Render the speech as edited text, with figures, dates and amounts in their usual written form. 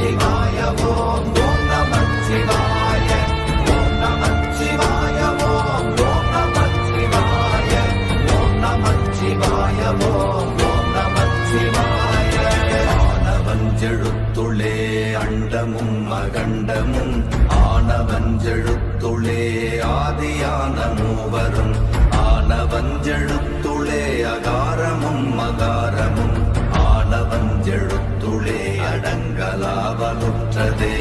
நமச்சிவாய ஓம் ஓம் நமச்சிவாய ஓம் நமச்சிவாய ஓம் ஓம் நமச்சிவாய ஓம் நமச்சிவாய ஓம் ஓம் நமச்சிவாய ஆனவஞ்செழுத்துளே அண்டமும் அகண்டமும் ஆனவஞ்செழுத்துளே ஆதியான மூவரும் ஆனவஞ்செழுத்துளே அகாரமும் மகாரமும் ஆனவஞ்செழுத்துளே அடங்கலாவலுற்றதே